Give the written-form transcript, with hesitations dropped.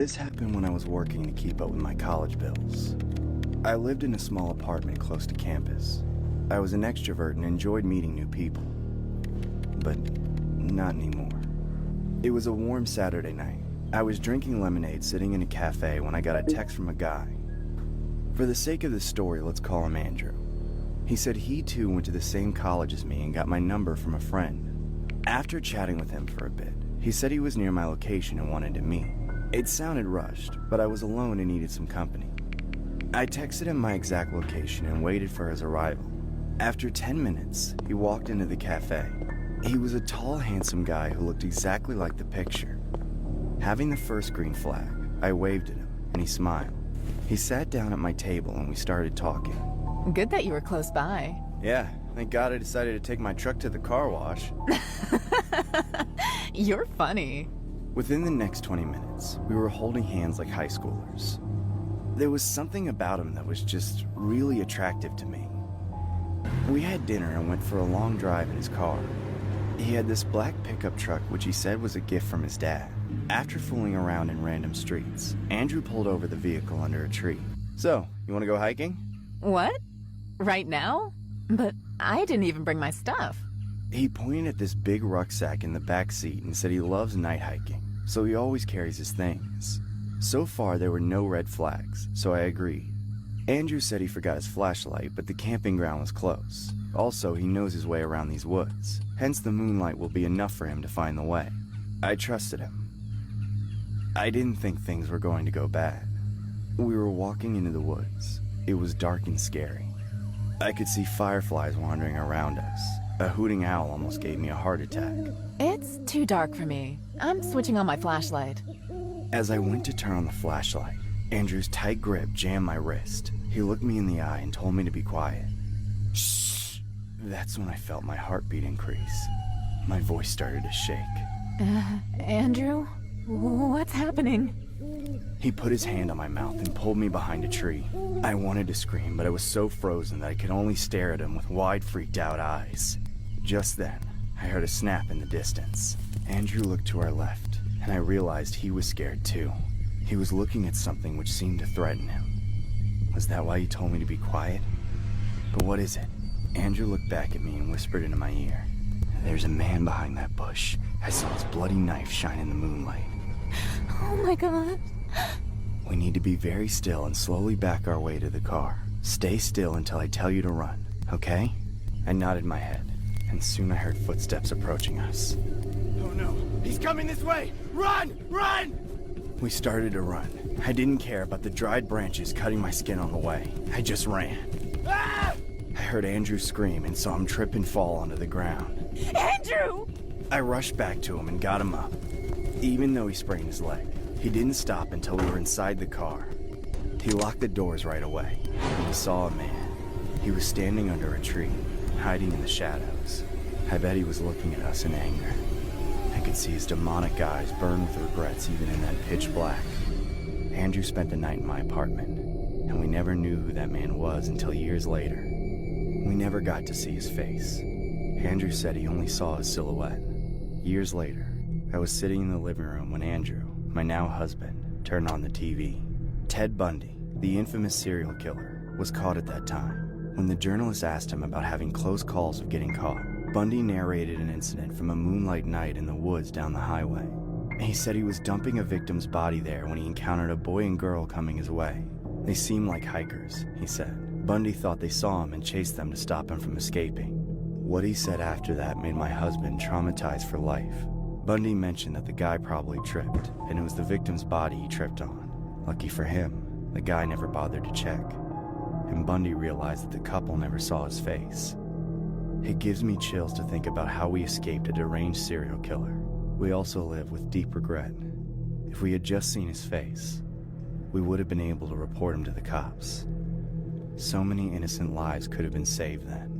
This happened when I was working to keep up with my college bills. I lived in a small apartment close to campus. I was an extrovert and enjoyed meeting new people. But not anymore. It was a warm Saturday night. I was drinking lemonade sitting in a cafe when I got a text from a guy. For the sake of the story, let's call him Andrew. He said he too went to the same college as me and got my number from a friend. After chatting with him for a bit, he said he was near my location and wanted to meet. It sounded rushed, but I was alone and needed some company. I texted him my exact location and waited for his arrival. After 10 minutes, he walked into the cafe. He was a tall, handsome guy who looked exactly like the picture. Having the first green flag, I waved at him, and he smiled. He sat down at my table and we started talking. Good that you were close by. Yeah, thank God I decided to take my truck to the car wash. You're funny. Within the next 20 minutes, we were holding hands like high schoolers. There was something about him that was just really attractive to me. We had dinner and went for a long drive in his car. He had this black pickup truck which he said was a gift from his dad. After fooling around in random streets, Andrew pulled over the vehicle under a tree. So, you want to go hiking? What? Right now? But I didn't even bring my stuff. He pointed at this big rucksack in the back seat and said he loves night hiking, so he always carries his things. So far, there were no red flags, so I agreed. Andrew said he forgot his flashlight, but the camping ground was close. Also, he knows his way around these woods, hence the moonlight will be enough for him to find the way. I trusted him. I didn't think things were going to go bad. We were walking into the woods. It was dark and scary. I could see fireflies wandering around us. A hooting owl almost gave me a heart attack. It's too dark for me. I'm switching on my flashlight. As I went to turn on the flashlight, Andrew's tight grip jammed my wrist. He looked me in the eye and told me to be quiet. Shh! That's when I felt my heartbeat increase. My voice started to shake. Andrew? What's happening? He put his hand on my mouth and pulled me behind a tree. I wanted to scream, but I was so frozen that I could only stare at him with wide, freaked-out eyes. Just then, I heard a snap in the distance. Andrew looked to our left, and I realized he was scared too. He was looking at something which seemed to threaten him. Was that why he told me to be quiet? But what is it? Andrew looked back at me and whispered into my ear. There's a man behind that bush. I saw his bloody knife shine in the moonlight. Oh my God. We need to be very still and slowly back our way to the car. Stay still until I tell you to run, okay? I nodded my head, and soon I heard footsteps approaching us. Oh no, he's coming this way! Run! Run! We started to run. I didn't care about the dried branches cutting my skin on the way. I just ran. Ah! I heard Andrew scream and saw him trip and fall onto the ground. Andrew! I rushed back to him and got him up. Even though he sprained his leg, he didn't stop until we were inside the car. He locked the doors right away, and we saw a man. He was standing under a tree, hiding in the shadows. I bet he was looking at us in anger. I could see his demonic eyes burn with regrets even in that pitch black. Andrew spent the night in my apartment, and we never knew who that man was until years later. We never got to see his face. Andrew said he only saw his silhouette. Years later, I was sitting in the living room when Andrew, my now husband, turned on the TV. Ted Bundy, the infamous serial killer, was caught at that time. When the journalist asked him about having close calls of getting caught, Bundy narrated an incident from a moonlight night in the woods down the highway. He said he was dumping a victim's body there when he encountered a boy and girl coming his way. They seemed like hikers, he said. Bundy thought they saw him and chased them to stop him from escaping. What he said after that made my husband traumatized for life. Bundy mentioned that the guy probably tripped, and it was the victim's body he tripped on. Lucky for him, the guy never bothered to check. And Bundy realized that the couple never saw his face. It gives me chills to think about how we escaped a deranged serial killer. We also live with deep regret. If we had just seen his face, we would have been able to report him to the cops. So many innocent lives could have been saved then.